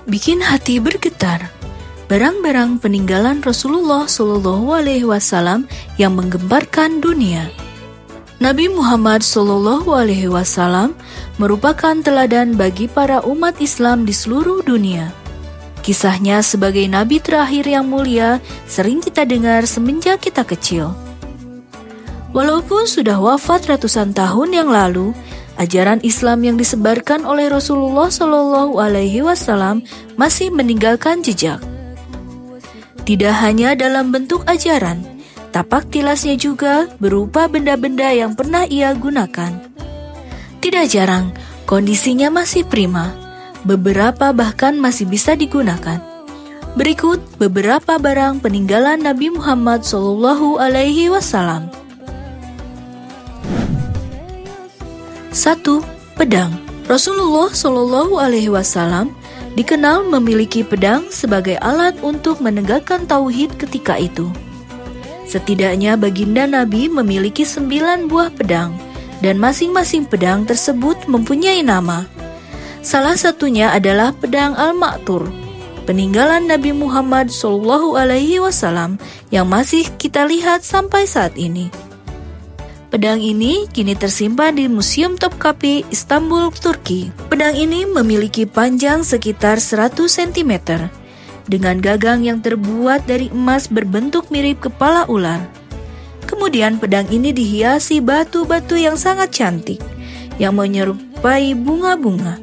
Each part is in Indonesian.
bikin hati bergetar. Barang-barang peninggalan Rasulullah Shallallahu Alaihi Wasallam yang menggemparkan dunia. Nabi Muhammad Shallallahu Alaihi Wasallam merupakan teladan bagi para umat Islam di seluruh dunia. Kisahnya sebagai nabi terakhir yang mulia sering kita dengar semenjak kita kecil. Walaupun sudah wafat ratusan tahun yang lalu, ajaran Islam yang disebarkan oleh Rasulullah Shallallahu Alaihi Wasallam masih meninggalkan jejak. Tidak hanya dalam bentuk ajaran, tapak tilasnya juga berupa benda-benda yang pernah ia gunakan. Tidak jarang, kondisinya masih prima. Beberapa bahkan masih bisa digunakan. Berikut beberapa barang peninggalan Nabi Muhammad Shallallahu Alaihi Wasallam. 1. Pedang. Rasulullah Shallallahu Alaihi Wasallam dikenal memiliki pedang sebagai alat untuk menegakkan tauhid ketika itu. Setidaknya baginda Nabi memiliki 9 buah pedang, dan masing-masing pedang tersebut mempunyai nama. Salah satunya adalah pedang Al-Ma'thur, peninggalan Nabi Muhammad Shallallahu Alaihi Wasallam yang masih kita lihat sampai saat ini. Pedang ini kini tersimpan di Museum Topkapi, Istanbul, Turki. Pedang ini memiliki panjang sekitar 100 cm, dengan gagang yang terbuat dari emas berbentuk mirip kepala ular. Kemudian pedang ini dihiasi batu-batu yang sangat cantik, yang menyerupai bunga-bunga.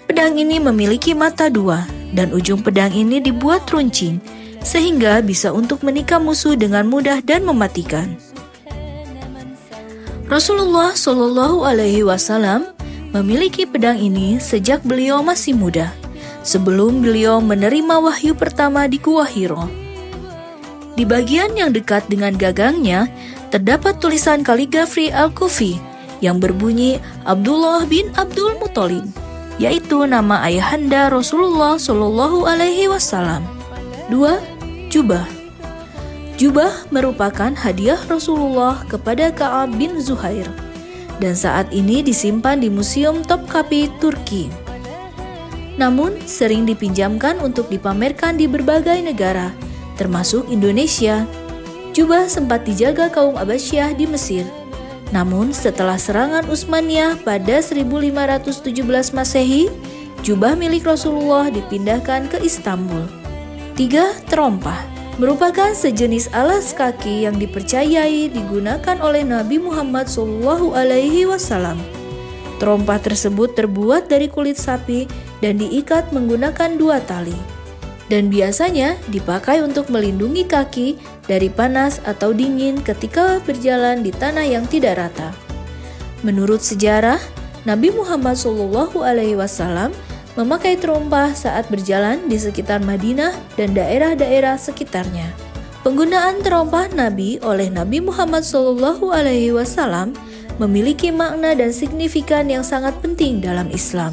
Pedang ini memiliki mata 2, dan ujung pedang ini dibuat runcing, sehingga bisa untuk menikam musuh dengan mudah dan mematikan. Rasulullah Shallallahu Alaihi Wasallam memiliki pedang ini sejak beliau masih muda, sebelum beliau menerima wahyu pertama di Gua Hiro. Di bagian yang dekat dengan gagangnya terdapat tulisan kaligrafi Al-Kufi yang berbunyi Abdullah bin Abdul Muthalib, yaitu nama ayahanda Rasulullah Shallallahu Alaihi Wasallam. 2. Jubah. Jubah merupakan hadiah Rasulullah kepada Ka'ab bin Zuhair, dan saat ini disimpan di Museum Topkapi, Turki. Namun sering dipinjamkan untuk dipamerkan di berbagai negara, termasuk Indonesia. Jubah sempat dijaga kaum Abbasiyah di Mesir. Namun setelah serangan Utsmaniyah pada 1517 Masehi, jubah milik Rasulullah dipindahkan ke Istanbul. 3. Terompah. Merupakan sejenis alas kaki yang dipercayai digunakan oleh Nabi Muhammad Shallallahu Alaihi Wasallam. Terompah tersebut terbuat dari kulit sapi dan diikat menggunakan 2 tali, dan biasanya dipakai untuk melindungi kaki dari panas atau dingin ketika berjalan di tanah yang tidak rata. Menurut sejarah, Nabi Muhammad Shallallahu Alaihi Wasallam memakai terompah saat berjalan di sekitar Madinah dan daerah-daerah sekitarnya. Penggunaan terompah Nabi oleh Nabi Muhammad Shallallahu Alaihi Wasallam memiliki makna dan signifikan yang sangat penting dalam Islam,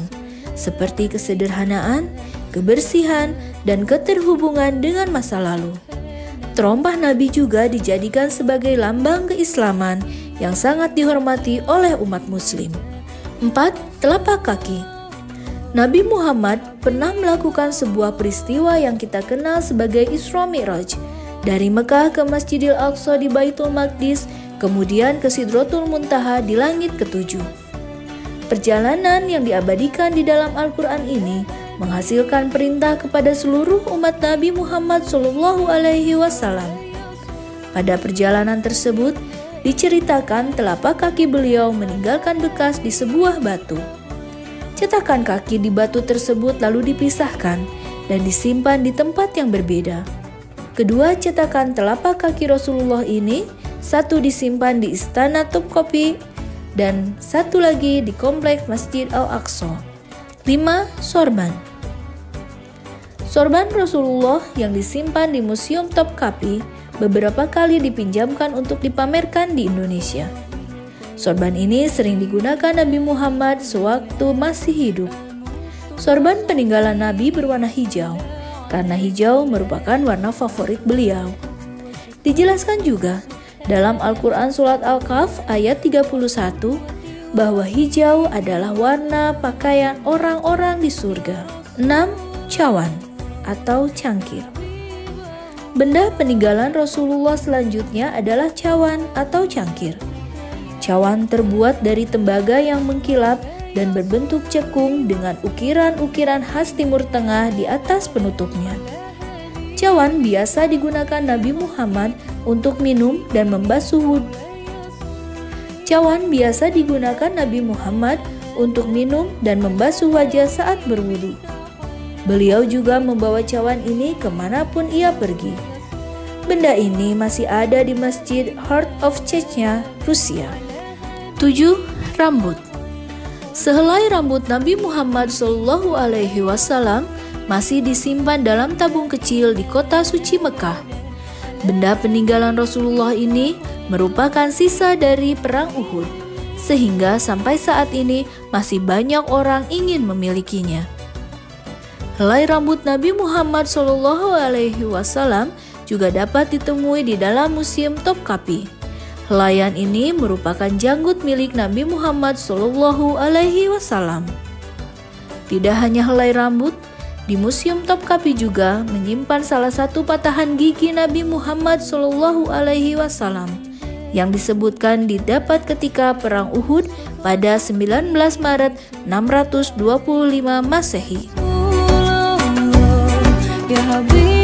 seperti kesederhanaan, kebersihan, dan keterhubungan dengan masa lalu. Terompah Nabi juga dijadikan sebagai lambang keislaman yang sangat dihormati oleh umat Muslim. 4. Telapak kaki. Nabi Muhammad pernah melakukan sebuah peristiwa yang kita kenal sebagai Isra Mi'raj, dari Mekah ke Masjidil Aqsa di Baitul Maqdis, kemudian ke Sidratul Muntaha di langit ke-7. Perjalanan yang diabadikan di dalam Al-Quran ini menghasilkan perintah kepada seluruh umat Nabi Muhammad Shallallahu Alaihi Wasallam. Pada perjalanan tersebut diceritakan telapak kaki beliau meninggalkan bekas di sebuah batu. Cetakan kaki di batu tersebut lalu dipisahkan dan disimpan di tempat yang berbeda. Kedua cetakan telapak kaki Rasulullah ini, satu disimpan di Istana Topkapi dan satu lagi di kompleks Masjid Al-Aqsa. 5. Sorban. Sorban Rasulullah yang disimpan di Museum Topkapi beberapa kali dipinjamkan untuk dipamerkan di Indonesia. Sorban ini sering digunakan Nabi Muhammad sewaktu masih hidup. Sorban peninggalan Nabi berwarna hijau, karena hijau merupakan warna favorit beliau. Dijelaskan juga dalam Al-Quran Surat Al-Kahf ayat 31 bahwa hijau adalah warna pakaian orang-orang di surga. 6. cawan atau cangkir. Benda peninggalan Rasulullah selanjutnya adalah cawan atau cangkir. Cawan terbuat dari tembaga yang mengkilap dan berbentuk cekung dengan ukiran-ukiran khas Timur Tengah di atas penutupnya. Cawan biasa digunakan Nabi Muhammad untuk minum dan membasuh wudhu. Cawan biasa digunakan Nabi Muhammad untuk minum dan membasuh wajah saat berwudu. Beliau juga membawa cawan ini kemanapun ia pergi. Benda ini masih ada di Masjid Heart of Chechnya, Rusia. 7. Rambut. Sehelai rambut Nabi Muhammad SAW masih disimpan dalam tabung kecil di kota suci Mekah. Benda peninggalan Rasulullah ini merupakan sisa dari perang Uhud, sehingga sampai saat ini masih banyak orang ingin memilikinya. Helai rambut Nabi Muhammad SAW juga dapat ditemui di dalam Museum Topkapi. Helaian ini merupakan janggut milik Nabi Muhammad SAW. Tidak hanya helai rambut, di Museum Topkapi juga menyimpan salah satu patahan gigi Nabi Muhammad SAW yang disebutkan didapat ketika Perang Uhud pada 19 Maret 625 Masehi. Ya Habib